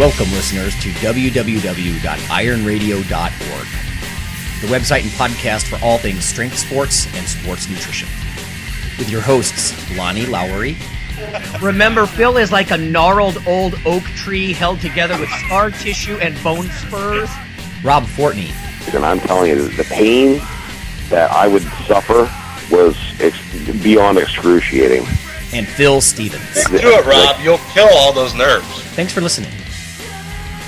Welcome, listeners, to www.ironradio.org, the website and podcast for all things strength sports and sports nutrition. With your hosts, Lonnie Lowry. Remember, Phil is like a gnarled old oak tree held together with scar tissue and bone spurs. Rob Fortney. And I'm telling you, the pain that I would suffer was beyond excruciating. And Phil Stevens. Do it, Rob. You'll kill all those nerves. Thanks for listening.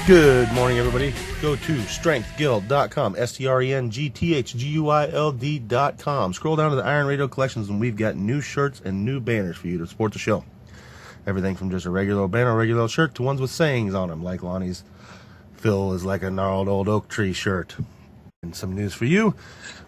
Good morning, everybody. Go to strengthguild.com, strengthguild.com. Scroll down to the Iron Radio collections, and we've got new shirts and new banners for you to support the show. Everything from just a regular banner, regular shirt, to ones with sayings on them, like Lonnie's Phil is like a gnarled old oak tree shirt. And some news for you,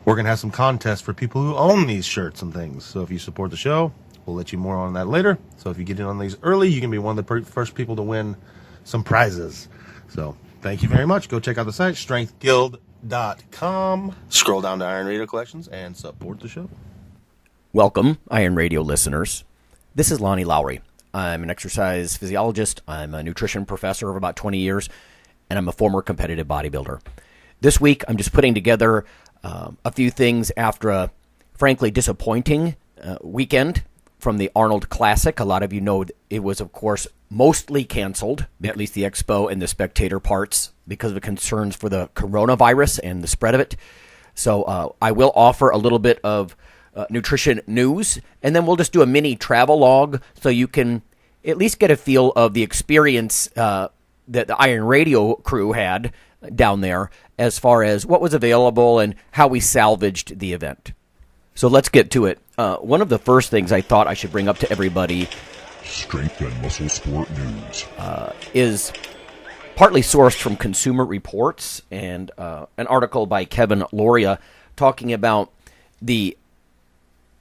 we're going to have some contests for people who own these shirts and things. So if you support the show, we'll let you more on that later. So if you get in on these early, you can be one of the first people to win some prizes. So thank you very much. Go check out the site, strengthguild.com. Scroll down to Iron Radio Collections and support the show. Welcome, Iron Radio listeners. This is Lonnie Lowry. I'm an exercise physiologist. I'm a nutrition professor of about 20 years, and I'm a former competitive bodybuilder. This week, I'm just putting together a few things after a, frankly, disappointing weekend from the Arnold Classic. A lot of you know it was, of course, mostly canceled, at least the expo and the spectator parts, because of the concerns for the coronavirus and the spread of it. So I will offer a little bit of nutrition news, and then we'll just do a mini travel log so you can at least get a feel of the experience that the Iron Radio crew had down there as far as what was available and how we salvaged the event. So let's get to it. One of the first things I thought I should bring up to everybody, Strength and Muscle Sport News, is partly sourced from Consumer Reports and an article by Kevin Loria talking about the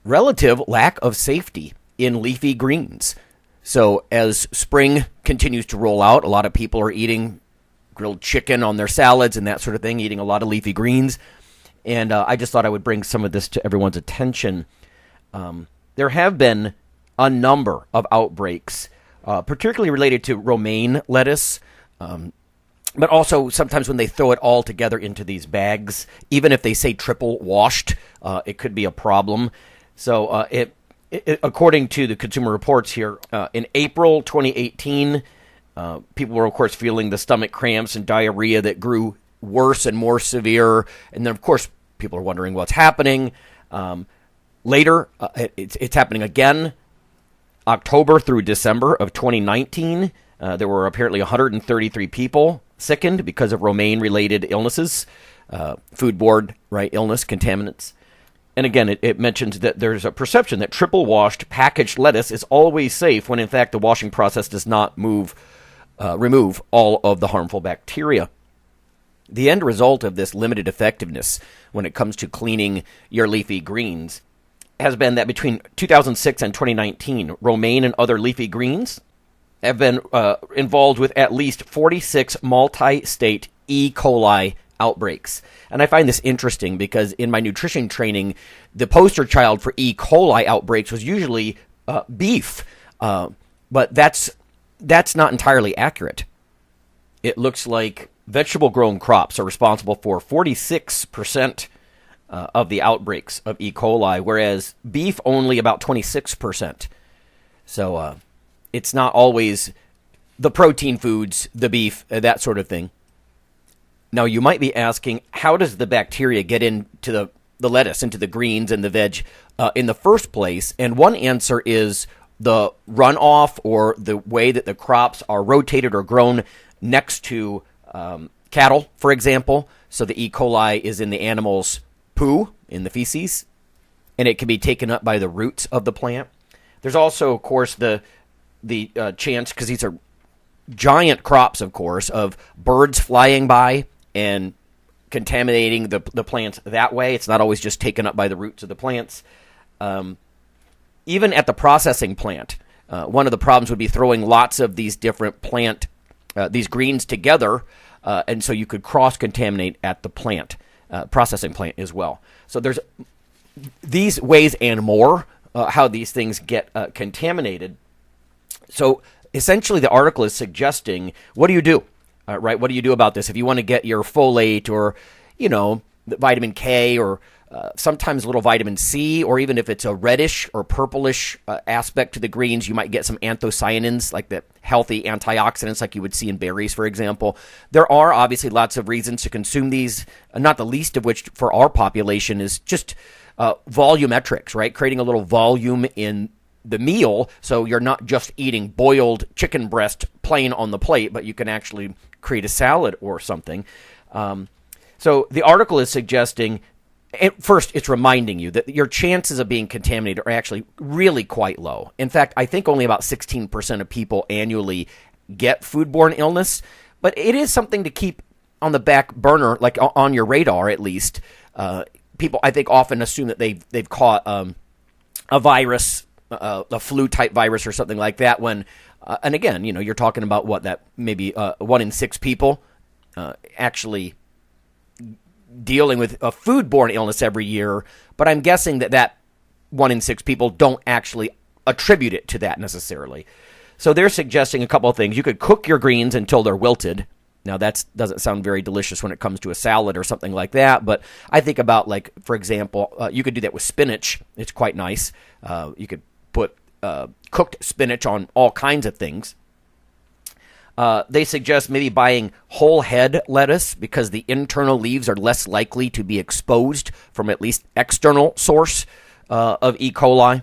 relative lack of safety in leafy greens. So as spring continues to roll out, a lot of people are eating grilled chicken on their salads and that sort of thing, eating a lot of leafy greens. And I just thought I would bring some of this to everyone's attention. There have been a number of outbreaks, particularly related to romaine lettuce, but also sometimes when they throw it all together into these bags, even if they say triple washed, it could be a problem. So according to the Consumer Reports here, in April 2018, people were, of course, feeling the stomach cramps and diarrhea that grew worse and more severe. And then, of course, people are wondering what's happening. Later, it's happening again. October through December of 2019, there were apparently 133 people sickened because of romaine-related illnesses, foodborne illness, contaminants. And again, it mentions that there's a perception that triple-washed packaged lettuce is always safe when, in fact, the washing process does not remove all of the harmful bacteria. The end result of this limited effectiveness when it comes to cleaning your leafy greens has been that between 2006 and 2019, romaine and other leafy greens have been involved with at least 46 multi-state E. coli outbreaks. And I find this interesting because in my nutrition training, the poster child for E. coli outbreaks was usually beef. But that's not entirely accurate. It looks like vegetable-grown crops are responsible for 46% of the outbreaks of E. coli, whereas beef only about 26%. So it's not always the protein foods, the beef, that sort of thing. Now, you might be asking, how does the bacteria get into the lettuce, into the greens and the veg in the first place? And one answer is the runoff or the way that the crops are rotated or grown next to cattle, for example. So the E. coli is in the animal's poo, in the feces, and it can be taken up by the roots of the plant. There's also, of course, the chance, because these are giant crops, of course, of birds flying by and contaminating the plants that way. It's not always just taken up by the roots of the plants. Even at the processing plant, one of the problems would be throwing lots of these different these greens together, and so you could cross-contaminate at the plant, processing plant as well. So there's these ways and more how these things get contaminated. So essentially the article is suggesting, what do you do right? What do you do about this? If you want to get your folate or, vitamin K or sometimes a little vitamin C, or even if it's a reddish or purplish aspect to the greens, you might get some anthocyanins, like the healthy antioxidants like you would see in berries, for example. There are obviously lots of reasons to consume these, not the least of which for our population is just volumetrics, right? Creating a little volume in the meal so you're not just eating boiled chicken breast plain on the plate, but you can actually create a salad or something. So the article is suggesting, first, it's reminding you that your chances of being contaminated are actually really quite low. In fact, I think only about 16% of people annually get foodborne illness, but it is something to keep on the back burner, like on your radar at least. People, I think, often assume that they've caught a virus, a flu-type virus or something like that when, and again, you're talking about that maybe 1 in 6 people actually dealing with a foodborne illness every year, but I'm guessing that 1 in 6 people don't actually attribute it to that necessarily. So they're suggesting a couple of things. You could cook your greens until they're wilted. Now, that doesn't sound very delicious when it comes to a salad or something like that, but I think about, like, for example, you could do that with spinach. It's quite nice. You could put cooked spinach on all kinds of things. They suggest maybe buying whole head lettuce because the internal leaves are less likely to be exposed from at least external source of E. coli.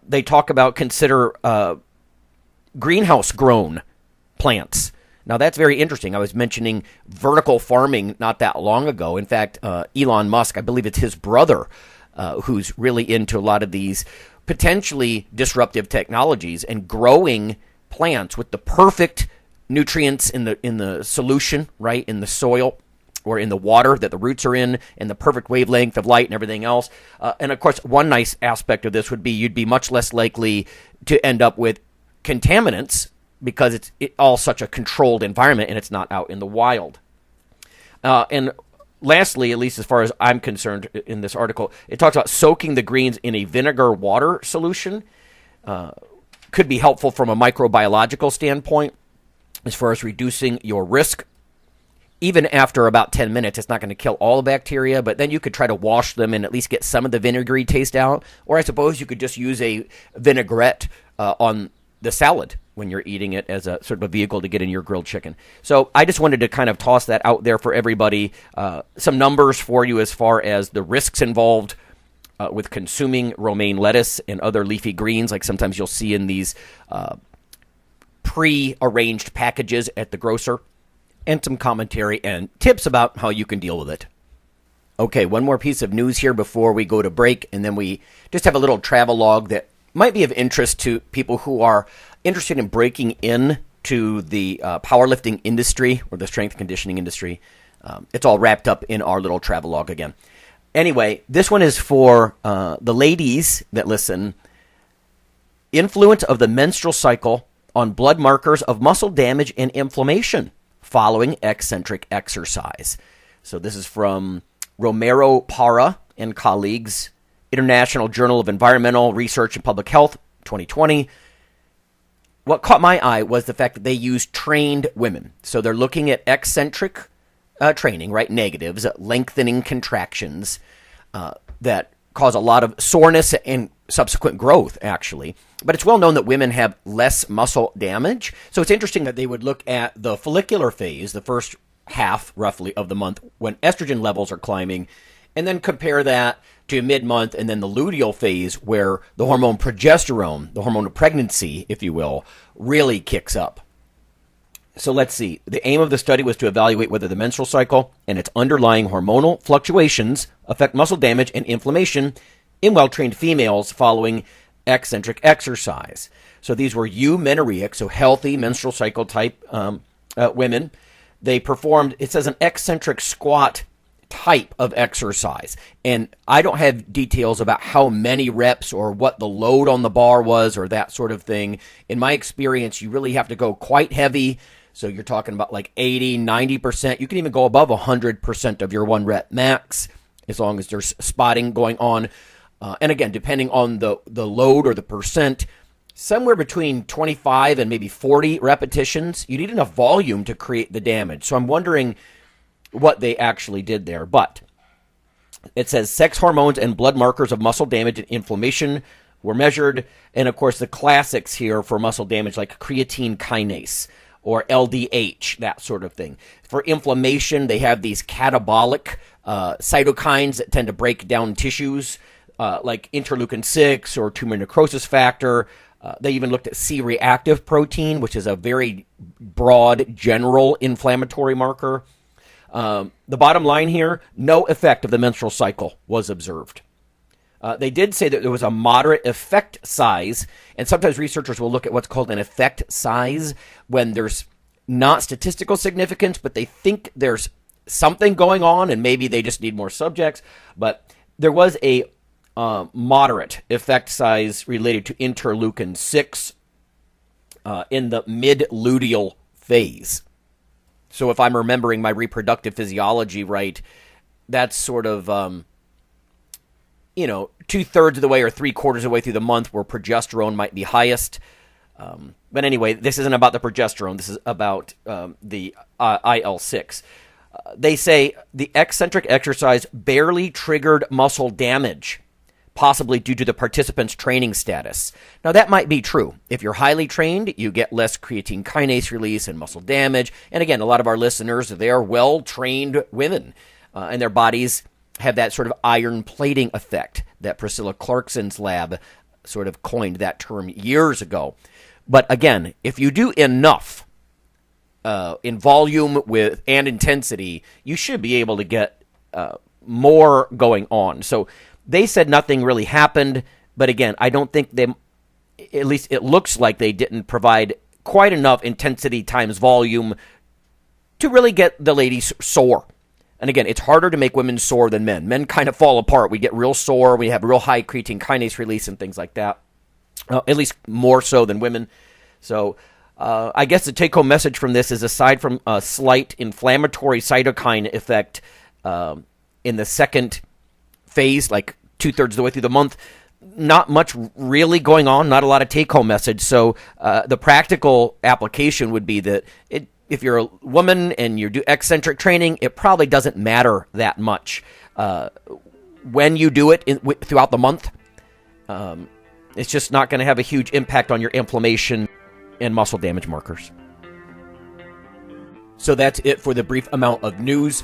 They talk about consider greenhouse-grown plants. Now, that's very interesting. I was mentioning vertical farming not that long ago. In fact, Elon Musk, I believe it's his brother, who's really into a lot of these potentially disruptive technologies and growing plants with the perfect nutrients in the solution, right, in the soil or in the water that the roots are in, and the perfect wavelength of light and everything else. And, of course, one nice aspect of this would be you'd be much less likely to end up with contaminants because it's all such a controlled environment and it's not out in the wild. And lastly, at least as far as I'm concerned in this article, it talks about soaking the greens in a vinegar water solution. Could be helpful from a microbiological standpoint as far as reducing your risk. Even after about 10 minutes, it's not going to kill all the bacteria, but then you could try to wash them and at least get some of the vinegary taste out. Or I suppose you could just use a vinaigrette on the salad when you're eating it as a sort of a vehicle to get in your grilled chicken. So I just wanted to kind of toss that out there for everybody. Some numbers for you as far as the risks involved with consuming romaine lettuce and other leafy greens, like sometimes you'll see in these pre-arranged packages at the grocer, and some commentary and tips about how you can deal with it. Okay, one more piece of news here before we go to break, and then we just have a little travel log that might be of interest to people who are interested in breaking in to the powerlifting industry or the strength conditioning industry. It's all wrapped up in our little travel log again. Anyway, this one is for the ladies that listen. Influence of the menstrual cycle on blood markers of muscle damage and inflammation following eccentric exercise. So this is from Romero Parra and colleagues, International Journal of Environmental Research and Public Health, 2020. What caught my eye was the fact that they used trained women. So they're looking at eccentric training, right? Negatives, lengthening contractions that cause a lot of soreness and subsequent growth, actually. But it's well known that women have less muscle damage. So it's interesting that they would look at the follicular phase, the first half, roughly, of the month when estrogen levels are climbing, and then compare that to mid-month and then the luteal phase where the hormone progesterone, the hormone of pregnancy, if you will, really kicks up. So let's see. The aim of the study was to evaluate whether the menstrual cycle and its underlying hormonal fluctuations affect muscle damage and inflammation in well-trained females following eccentric exercise. So these were eumenoric, so healthy menstrual cycle type women. They performed, it says, an eccentric squat type of exercise. And I don't have details about how many reps or what the load on the bar was or that sort of thing. In my experience, you really have to go quite heavy. So you're talking about like 80, 90%. You can even go above 100% of your 1 rep max as long as there's spotting going on. And again, depending on the load or the percent, somewhere between 25 and maybe 40 repetitions. You need enough volume to create the damage. So I'm wondering what they actually did there. But it says sex hormones and blood markers of muscle damage and inflammation were measured. And, of course, the classics here for muscle damage like creatine kinase or LDH, that sort of thing. For inflammation, they have these catabolic cytokines that tend to break down tissues, like interleukin-6 or tumor necrosis factor. They even looked at C-reactive protein, which is a very broad, general inflammatory marker. The bottom line here, no effect of the menstrual cycle was observed. They did say that there was a moderate effect size, and sometimes researchers will look at what's called an effect size when there's not statistical significance, but they think there's something going on, and maybe they just need more subjects. But there was a moderate effect size related to interleukin-6 in the mid-luteal phase. So if I'm remembering my reproductive physiology right, that's sort of, 2/3 of the way or 3/4 of the way through the month where progesterone might be highest. But anyway, this isn't about the progesterone. This is about the IL-6. They say the eccentric exercise barely triggered muscle damage, possibly due to the participant's training status. Now, that might be true. If you're highly trained, you get less creatine kinase release and muscle damage. And again, a lot of our listeners, they are well-trained women, and their bodies have that sort of iron plating effect that Priscilla Clarkson's lab sort of coined that term years ago. But again, if you do enough in volume and intensity, you should be able to get more going on. So they said nothing really happened, but again, I don't think they, at least it looks like they didn't provide quite enough intensity times volume to really get the ladies sore. And again, it's harder to make women sore than men. Men kind of fall apart. We get real sore. We have real high creatine kinase release and things like that, at least more so than women. So I guess the take-home message from this is, aside from a slight inflammatory cytokine effect in the second phase, like 2/3 of the way through the month, not much really going on, not a lot of take-home message. So the practical application would be that if you're a woman and you do eccentric training, it probably doesn't matter that much. When you do it throughout the month, it's just not going to have a huge impact on your inflammation and muscle damage markers. So that's it for the brief amount of news.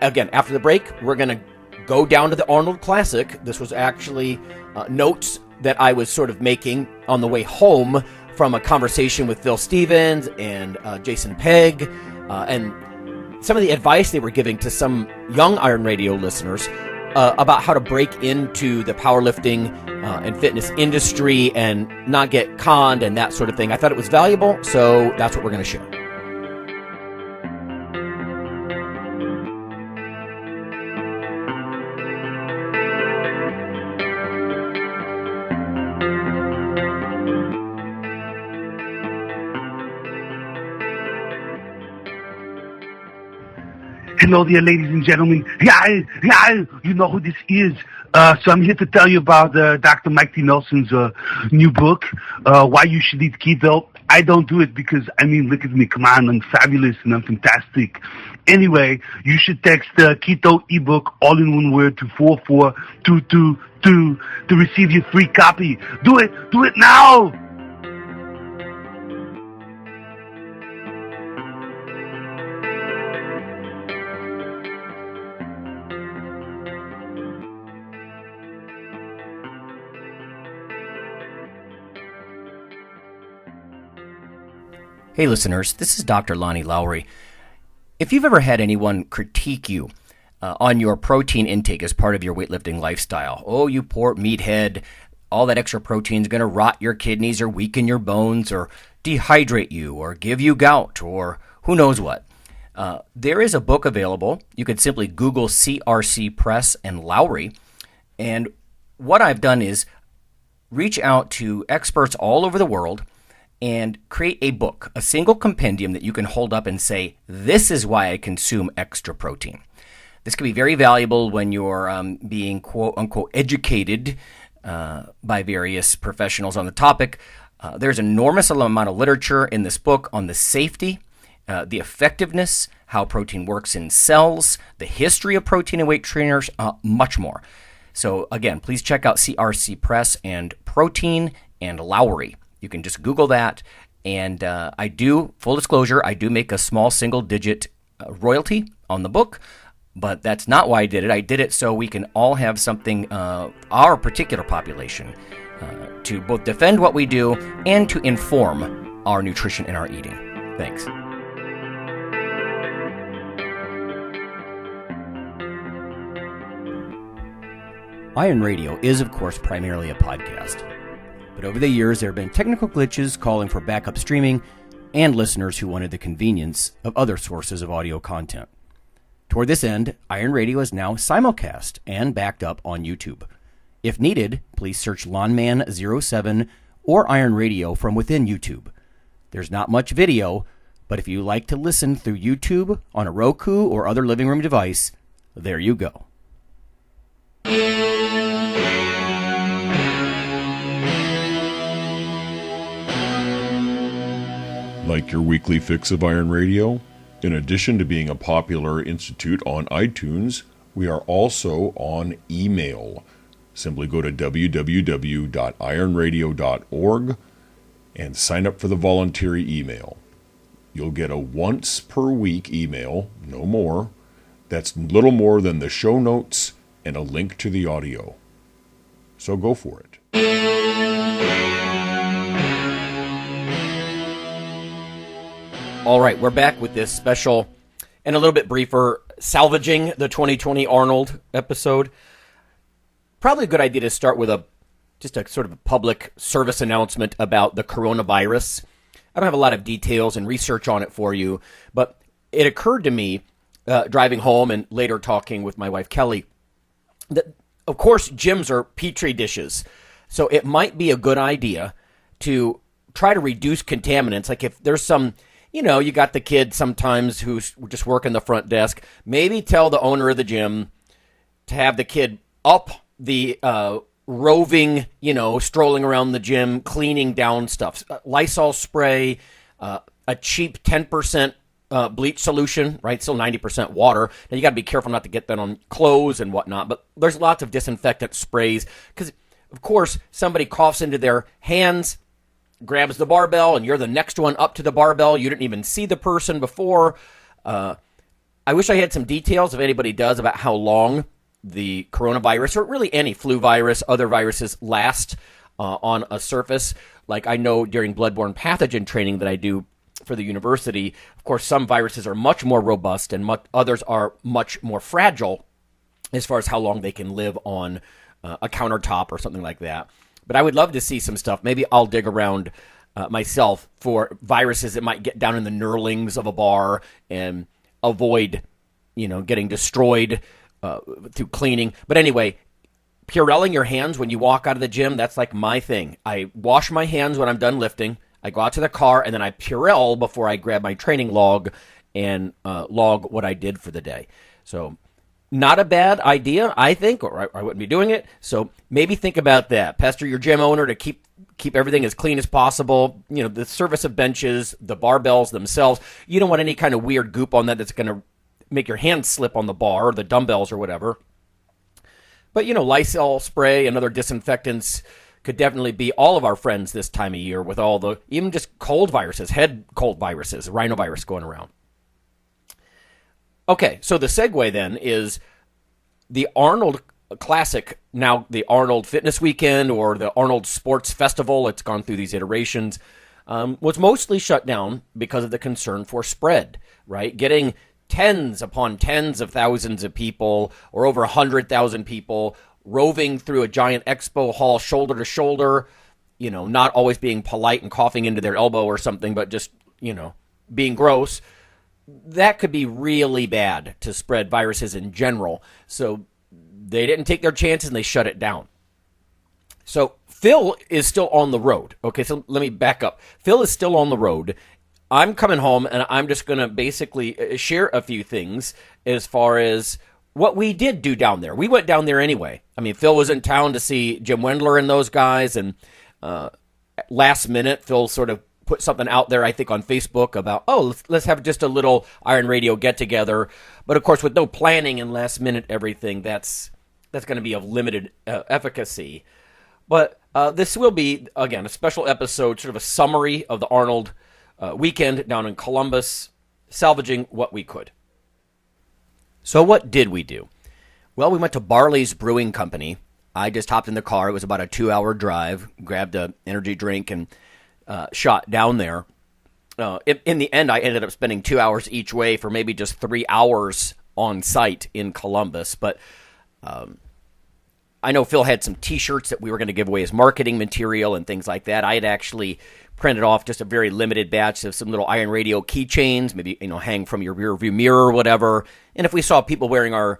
Again, after the break, we're going to go down to the Arnold Classic. This was actually notes that I was sort of making on the way home from a conversation with Phil Stevens and Jason Pegg, and some of the advice they were giving to some young Iron Radio listeners about how to break into the powerlifting and fitness industry and not get conned and that sort of thing. I thought it was valuable, so that's what we're going to share. Hello there, ladies and gentlemen. Yeah, you know who this is. So I'm here to tell you about Dr. Mike T. Nelson's new book, Why You Should Eat Keto. I don't do it because, look at me. Come on, I'm fabulous and I'm fantastic. Anyway, you should text the Keto ebook, all in one word, to 44222 to receive your free copy. Do it now! Hey listeners, this is Dr. Lonnie Lowry. If you've ever had anyone critique you on your protein intake as part of your weightlifting lifestyle, oh, you poor meathead, all that extra protein is going to rot your kidneys or weaken your bones or dehydrate you or give you gout or who knows what. There is a book available. You could simply Google CRC Press and Lowry. And what I've done is reach out to experts all over the world and create a book, a single compendium that you can hold up and say, this is why I consume extra protein. This can be very valuable when you're being quote-unquote educated by various professionals on the topic. There's an enormous amount of literature in this book on the safety, the effectiveness, how protein works in cells, the history of protein and weight trainers, much more. So again, please check out CRC Press and Protein and Lowry. You can just Google that. And I do, full disclosure, I do make a small single-digit royalty on the book, but that's not why I did it. I did it so we can all have something, our particular population, to both defend what we do and to inform our nutrition and our eating. Thanks. Iron Radio is, of course, primarily a podcast. But over the years, there have been technical glitches calling for backup streaming and listeners who wanted the convenience of other sources of audio content. Toward this end, Iron Radio is now simulcast and backed up on YouTube. If needed, please search Lawnman07 or Iron Radio from within YouTube. There's not much video, but if you like to listen through YouTube on a Roku or other living room device, there you go. Like your weekly fix of Iron Radio? In addition to being a popular institute on iTunes, we are also on email. Simply go to www.ironradio.org and sign up for the voluntary email. You'll get a once per week email, no more. That's little more than the show notes and a link to the audio. So go for it. All right, we're back with this special and a little bit briefer Salvaging the 2020 Arnold episode. Probably a good idea to start with just a sort of a public service announcement about the coronavirus. I don't have a lot of details and research on it for you, but it occurred to me driving home and later talking with my wife Kelly that, of course, gyms are petri dishes, so it might be a good idea to try to reduce contaminants. Like if there's some, you got the kid sometimes who's just working the front desk, maybe tell the owner of the gym to have the kid up the roving, strolling around the gym, cleaning down stuff. Lysol spray, a cheap 10% bleach solution, right? Still 90% water. Now you got to be careful not to get that on clothes and whatnot, but there's lots of disinfectant sprays because, of course, somebody coughs into their hands, grabs the barbell, and you're the next one up to the barbell. You didn't even see the person before. I wish I had some details, if anybody does, about how long the coronavirus, or really any flu virus, other viruses, last on a surface. Like I know during bloodborne pathogen training that I do for the university, of course, some viruses are much more robust and others are much more fragile as far as how long they can live on a countertop or something like that. But I would love to see some stuff. Maybe I'll dig around myself for viruses that might get down in the knurlings of a bar and avoid, getting destroyed through cleaning. But anyway, Purelling your hands when you walk out of the gym, that's like my thing. I wash my hands when I'm done lifting. I go out to the car, and then I Purell before I grab my training log and log what I did for the day. So not a bad idea, I think, or I wouldn't be doing it. So maybe think about that. Pester your gym owner to keep everything as clean as possible. The surface of benches, the barbells themselves. You don't want any kind of weird goop on that that's going to make your hands slip on the bar or the dumbbells or whatever. But, Lysol spray and other disinfectants could definitely be all of our friends this time of year with all the, even just cold viruses, head cold viruses, rhinovirus going around. Okay, so the segue then is the Arnold Classic, now the Arnold Fitness Weekend or the Arnold Sports Festival, it's gone through these iterations, was mostly shut down because of the concern for spread, right? Getting tens upon tens of thousands of people or over 100,000 people roving through a giant expo hall shoulder to shoulder, not always being polite and coughing into their elbow or something, but just, being gross. That could be really bad to spread viruses in general. So they didn't take their chances and they shut it down. So Phil is still on the road. Okay, so let me back up. Phil is still on the road. I'm coming home and I'm just going to basically share a few things as far as what we did do down there. We went down there anyway. I mean, Phil was in town to see Jim Wendler and those guys, and last minute, Phil sort of put something out there, I think, on Facebook about, let's have just a little Iron Radio get-together. But, of course, with no planning and last-minute everything, that's going to be of limited efficacy. But this will be, again, a special episode, sort of a summary of the Arnold weekend down in Columbus, salvaging what we could. So what did we do? Well, we went to Barley's Brewing Company. I just hopped in the car. It was about a 2-hour drive, grabbed an energy drink, and shot down there. In the end, I ended up spending 2 hours each way for maybe just 3 hours on site in Columbus. But I know Phil had some T-shirts that we were going to give away as marketing material and things like that. I had actually printed off just a very limited batch of some little Iron Radio keychains, maybe hang from your rear view mirror or whatever. And if we saw people wearing our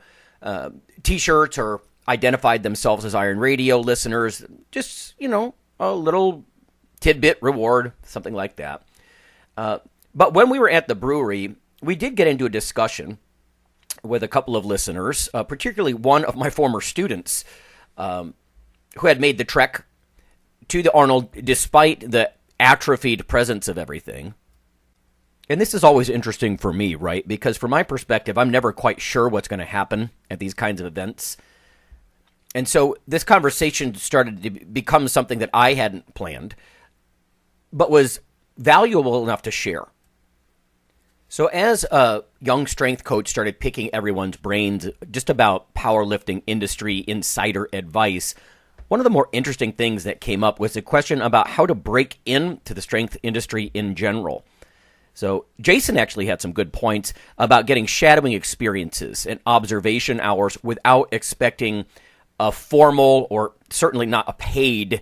T-shirts or identified themselves as Iron Radio listeners, just a little tidbit reward, something like that. But when we were at the brewery, we did get into a discussion with a couple of listeners, particularly one of my former students who had made the trek to the Arnold despite the atrophied presence of everything. And this is always interesting for me, right? Because from my perspective, I'm never quite sure what's going to happen at these kinds of events. And so this conversation started to become something that I hadn't planned, but was valuable enough to share. So as a young strength coach started picking everyone's brains just about powerlifting industry insider advice, one of the more interesting things that came up was the question about how to break into the strength industry in general. So Jason actually had some good points about getting shadowing experiences and observation hours without expecting a formal or certainly not a paid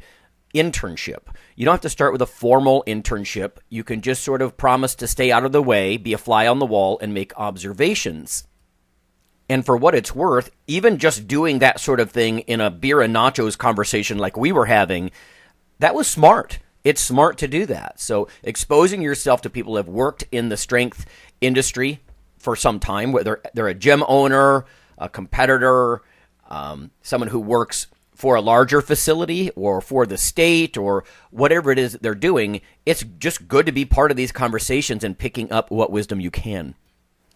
internship. You don't have to start with a formal internship. You can just sort of promise to stay out of the way, be a fly on the wall, and make observations. And for what it's worth, even just doing that sort of thing in a beer and nachos conversation like we were having, that was smart. It's smart to do that. So exposing yourself to people who have worked in the strength industry for some time, whether they're a gym owner, a competitor, someone who works for a larger facility or for the state or whatever it is that they're doing, it's just good to be part of these conversations and picking up what wisdom you can.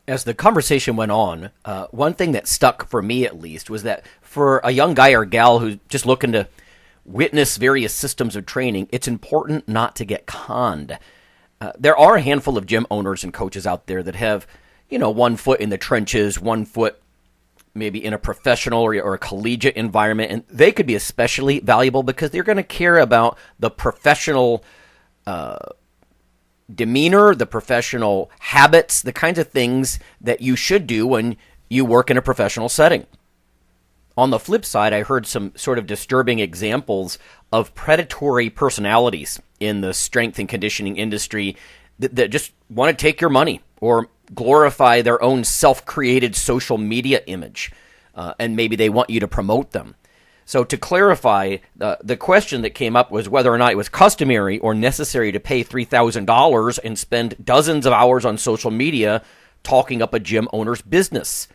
As the conversation went on, one thing that stuck for me at least was that for a young guy or gal who's just looking to witness various systems of training, it's important not to get conned. There are a handful of gym owners and coaches out there that have, 1 foot in the trenches, 1 foot maybe in a professional or a collegiate environment, and they could be especially valuable because they're going to care about the professional demeanor, the professional habits, the kinds of things that you should do when you work in a professional setting. On the flip side, I heard some sort of disturbing examples of predatory personalities in the strength and conditioning industry that just want to take your money or glorify their own self-created social media image, and maybe they want you to promote them. So to clarify, the question that came up was whether or not it was customary or necessary to pay $3,000 and spend dozens of hours on social media talking up a gym owner's business.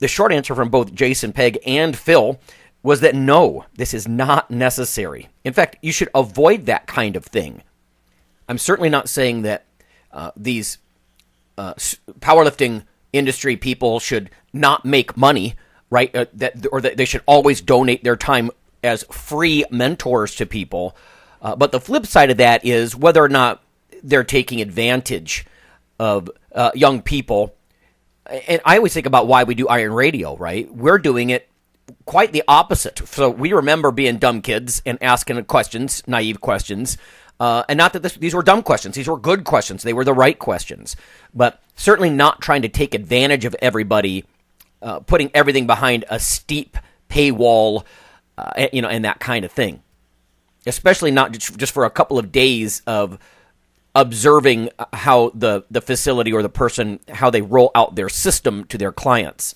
The short answer from both Jason Pegg and Phil was that no, this is not necessary. In fact, you should avoid that kind of thing. I'm certainly not saying that these powerlifting industry people should not make money, right? That they should always donate their time as free mentors to people. But the flip side of that is whether or not they're taking advantage of young people. And I always think about why we do Iron Radio, right? We're doing it quite the opposite. So we remember being dumb kids and asking questions, naive questions. And not that these were dumb questions. These were good questions. They were the right questions. But certainly not trying to take advantage of everybody, putting everything behind a steep paywall, and that kind of thing. Especially not just for a couple of days of observing how the facility or the person, how they roll out their system to their clients.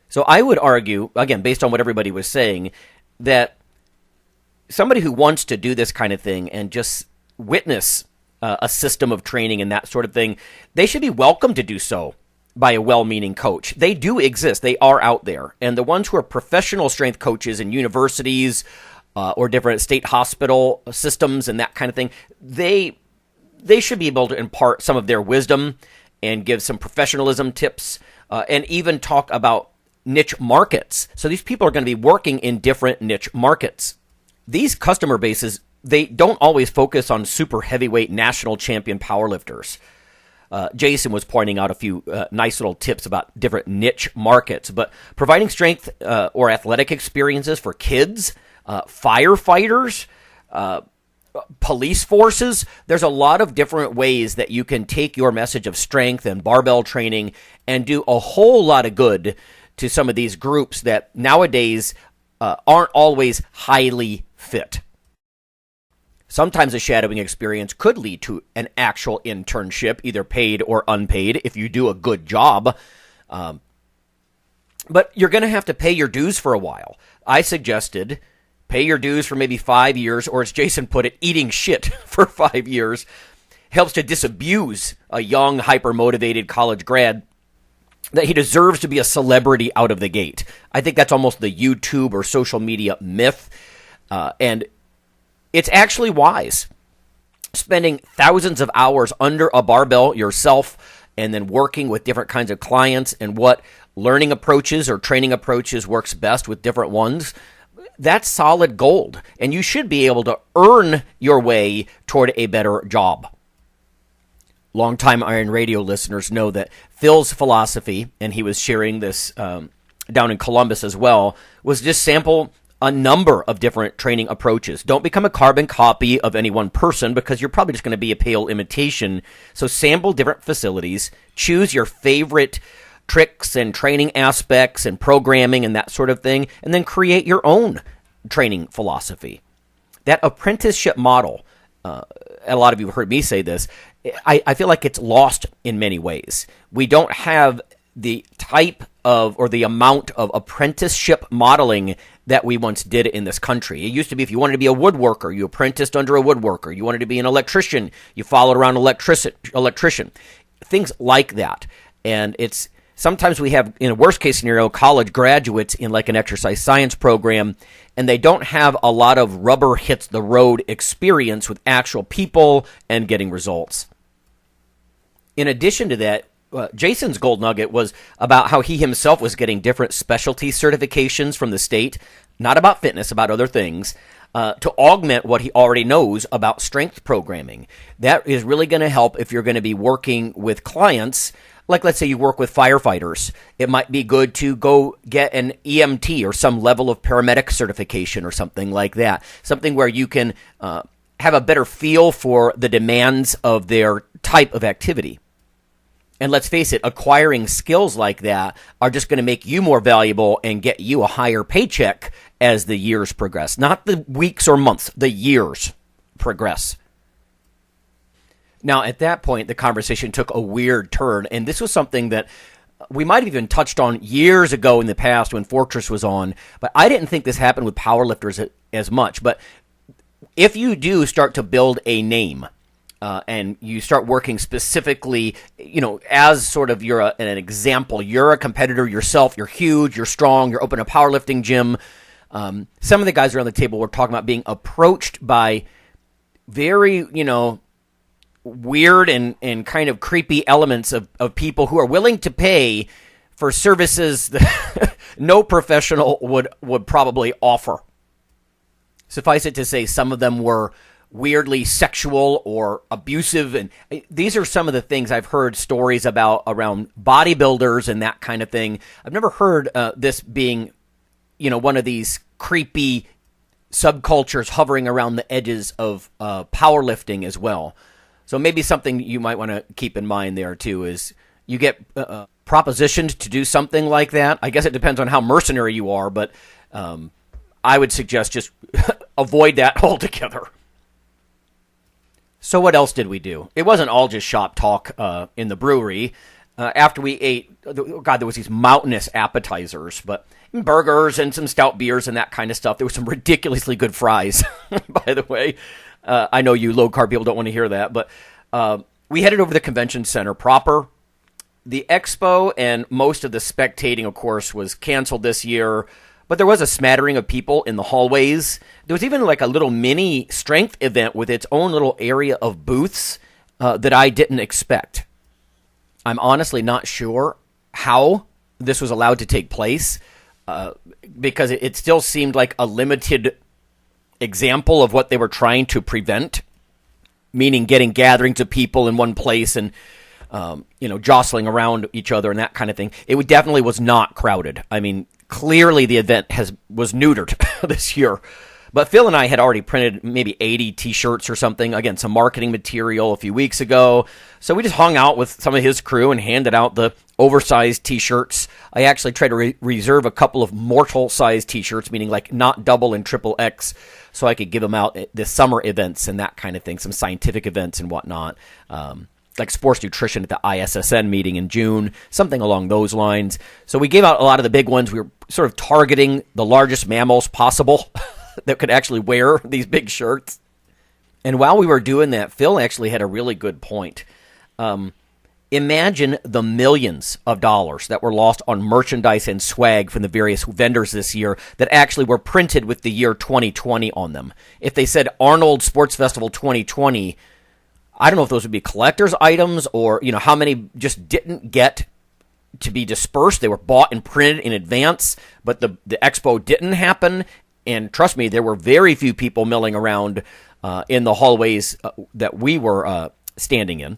So I would argue, again, based on what everybody was saying, that somebody who wants to do this kind of thing and just witness a system of training and that sort of thing, they should be welcome to do so by a well-meaning coach. They do exist. They are out there. And the ones who are professional strength coaches in universities or different state hospital systems and that kind of thing, they should be able to impart some of their wisdom and give some professionalism tips, and even talk about niche markets. So these people are going to be working in different niche markets. These customer bases, they don't always focus on super heavyweight national champion powerlifters. Jason was pointing out a few nice little tips about different niche markets, but providing strength or athletic experiences for kids, firefighters, police forces, there's a lot of different ways that you can take your message of strength and barbell training and do a whole lot of good to some of these groups that nowadays aren't always highly fit. Sometimes a shadowing experience could lead to an actual internship, either paid or unpaid, if you do a good job. But you're going to have to pay your dues for a while. I suggested pay your dues for maybe 5 years, or as Jason put it, eating shit for 5 years helps to disabuse a young, hyper-motivated college grad that he deserves to be a celebrity out of the gate. I think that's almost the YouTube or social media myth, and it's actually wise. Spending thousands of hours under a barbell yourself and then working with different kinds of clients and what learning approaches or training approaches works best with different ones, that's solid gold. And you should be able to earn your way toward a better job. Longtime Iron Radio listeners know that Phil's philosophy, and he was sharing this down in Columbus as well, was just sample a number of different training approaches. Don't become a carbon copy of any one person, because you're probably just going to be a pale imitation. So sample different facilities, choose your favorite tricks and training aspects and programming and that sort of thing, and then create your own training philosophy. That apprenticeship model, a lot of you have heard me say this, I feel like it's lost in many ways. We don't have the type of or the amount of apprenticeship modeling that we once did in this country. It used to be if you wanted to be a woodworker, you apprenticed under a woodworker. You wanted to be an electrician, you followed around an electrician. Things like that. And it's sometimes we have, in a worst case scenario, college graduates in like an exercise science program, and they don't have a lot of rubber hits the road experience with actual people and getting results. In addition to that, Jason's gold nugget was about how he himself was getting different specialty certifications from the state, not about fitness, about other things, to augment what he already knows about strength programming. That is really going to help if you're going to be working with clients. Like, let's say you work with firefighters. It might be good to go get an EMT or some level of paramedic certification or something like that. Something where you can have a better feel for the demands of their type of activity. And let's face it, acquiring skills like that are just going to make you more valuable and get you a higher paycheck as the years progress. Not the weeks or months, the years progress. Now, at that point, the conversation took a weird turn, and this was something that we might have even touched on years ago in the past when Fortress was on, but I didn't think this happened with powerlifters as much. But if you do start to build a name, and you start working specifically, as sort of you're an example, you're a competitor yourself, you're huge, you're strong, you're open a powerlifting gym. Some of the guys around the table were talking about being approached by very, weird and kind of creepy elements of people who are willing to pay for services that no professional would probably offer. Suffice it to say, some of them were weirdly sexual or abusive, and these are some of the things I've heard stories about around bodybuilders and that kind of thing. I've never heard this being, one of these creepy subcultures hovering around the edges of powerlifting as well. So maybe something you might want to keep in mind there too is you get propositioned to do something like that. I guess it depends on how mercenary you are, but I would suggest just avoid that altogether. So what else did we do? It wasn't all just shop talk in the brewery. After we ate, there was these mountainous appetizers, but burgers and some stout beers and that kind of stuff. There was some ridiculously good fries, by the way. I know you low-carb people don't want to hear that, but we headed over to the convention center proper. The expo and most of the spectating, of course, was canceled this year, But there was a smattering of people in the hallways. There was even like a little mini strength event with its own little area of booths that I didn't expect. I'm honestly not sure how this was allowed to take place because it still seemed like a limited example of what they were trying to prevent, meaning getting gatherings of people in one place and jostling around each other and that kind of thing. It definitely was not crowded. I mean, clearly the event was neutered this year. But Phil and I had already printed maybe 80 T-shirts or something. Again, some marketing material a few weeks ago. So we just hung out with some of his crew and handed out the oversized T-shirts. I actually tried to reserve a couple of mortal-sized T-shirts, meaning like not double and triple X, so I could give them out at the summer events and that kind of thing, some scientific events and whatnot. Like sports nutrition at the ISSN meeting in June, something along those lines. So we gave out a lot of the big ones. We were sort of targeting the largest mammals possible that could actually wear these big shirts. And while we were doing that, Phil actually had a really good point. Imagine the millions of dollars that were lost on merchandise and swag from the various vendors this year that actually were printed with the year 2020 on them. If they said Arnold Sports Festival 2020, I don't know if those would be collector's items or, how many just didn't get to be dispersed. They were bought and printed in advance, but the expo didn't happen. And trust me, there were very few people milling around in the hallways that we were standing in.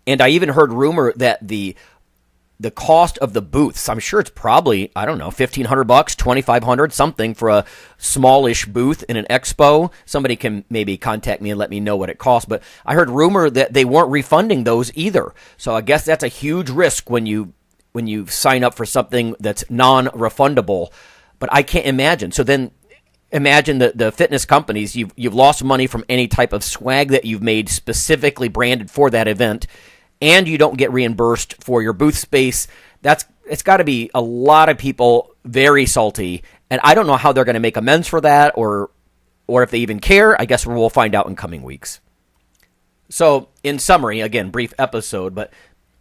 And I even heard rumor that the cost of the booths, I'm sure it's probably, I don't know, $1,500, $2,500, something for a smallish booth in an expo. Somebody can maybe contact me and let me know what it costs. But I heard rumor that they weren't refunding those either. So I guess that's a huge risk when you sign up for something that's non-refundable. But I can't imagine. So then imagine the fitness companies, you've lost money from any type of swag that you've made specifically branded for that event, and you don't get reimbursed for your booth space. It's got to be a lot of people very salty, and I don't know how they're going to make amends for that or if they even care. I guess we'll find out in coming weeks. So in summary, again, brief episode, but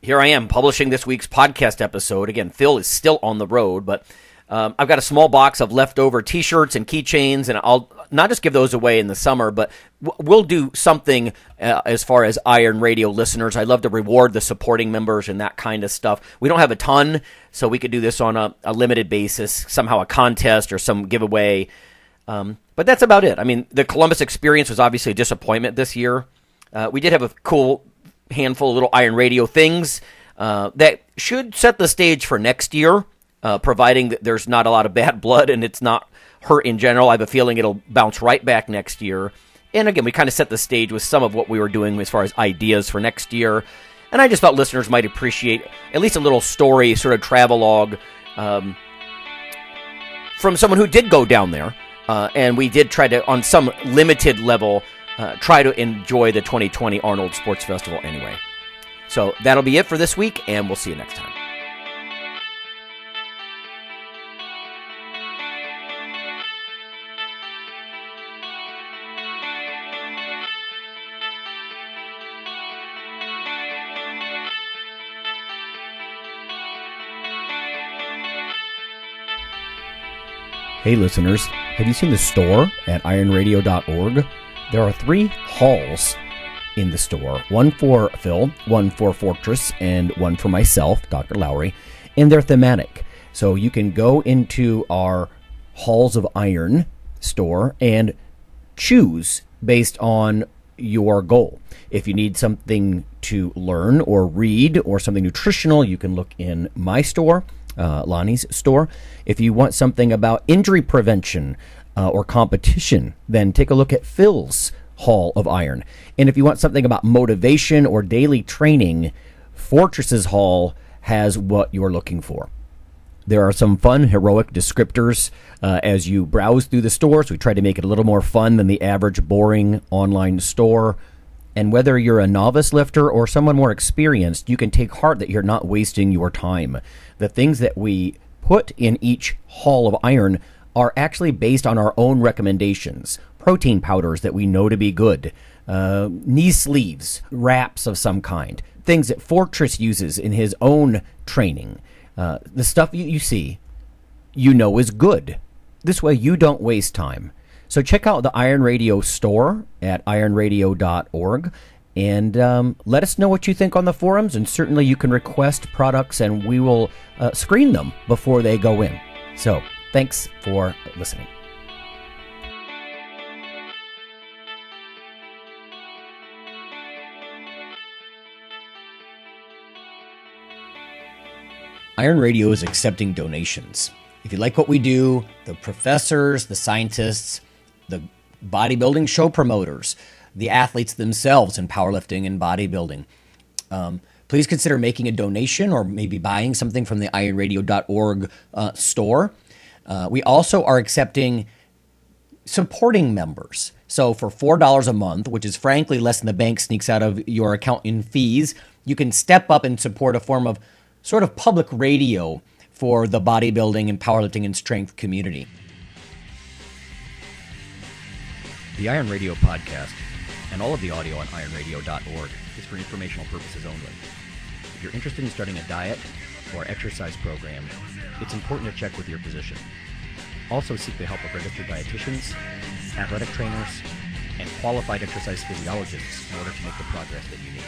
here I am publishing this week's podcast episode. Again, Phil is still on the road, but I've got a small box of leftover T-shirts and keychains, and I'll not just give those away in the summer, but we'll do something as far as Iron Radio listeners. I love to reward the supporting members and that kind of stuff. We don't have a ton, so we could do this on a limited basis, somehow a contest or some giveaway. But that's about it. I mean, the Columbus experience was obviously a disappointment this year. We did have a cool handful of little Iron Radio things that should set the stage for next year. Providing that there's not a lot of bad blood and it's not hurt in general. I have a feeling it'll bounce right back next year. And again, we kind of set the stage with some of what we were doing as far as ideas for next year. And I just thought listeners might appreciate at least a little story, sort of travelogue from someone who did go down there. And we did try to, on some limited level, try to enjoy the 2020 Arnold Sports Festival anyway. So that'll be it for this week, and we'll see you next time. Hey listeners, have you seen the store at ironradio.org? There are 3 halls in the store. One for Phil, one for Fortress, and one for myself, Dr. Lowry, and they're thematic. So you can go into our Halls of Iron store and choose based on your goal. If you need something to learn or read or something nutritional, you can look in my store, Lonnie's store. If you want something about injury prevention or competition, then take a look at Phil's Hall of Iron. And if you want something about motivation or daily training, Fortress's Hall has what you're looking for. There are some fun, heroic descriptors as you browse through the stores. We try to make it a little more fun than the average boring online store. And whether you're a novice lifter or someone more experienced, you can take heart that you're not wasting your time. The things that we put in each Hall of Iron are actually based on our own recommendations. Protein powders that we know to be good, knee sleeves, wraps of some kind, things that Fortress uses in his own training. The stuff you see you know is good. This way you don't waste time. So check out the Iron Radio store at ironradio.org and let us know what you think on the forums, and certainly you can request products and we will screen them before they go in. So thanks for listening. Iron Radio is accepting donations. If you like what we do, the professors, the scientists, the bodybuilding show promoters, the athletes themselves in powerlifting and bodybuilding, please consider making a donation or maybe buying something from the ironradio.org store. We also are accepting supporting members. So for $4 a month, which is frankly less than the bank sneaks out of your account in fees, you can step up and support a form of sort of public radio for the bodybuilding and powerlifting and strength community. The Iron Radio podcast and all of the audio on ironradio.org is for informational purposes only. If you're interested in starting a diet or exercise program, it's important to check with your physician. Also seek the help of registered dietitians, athletic trainers, and qualified exercise physiologists in order to make the progress that you need.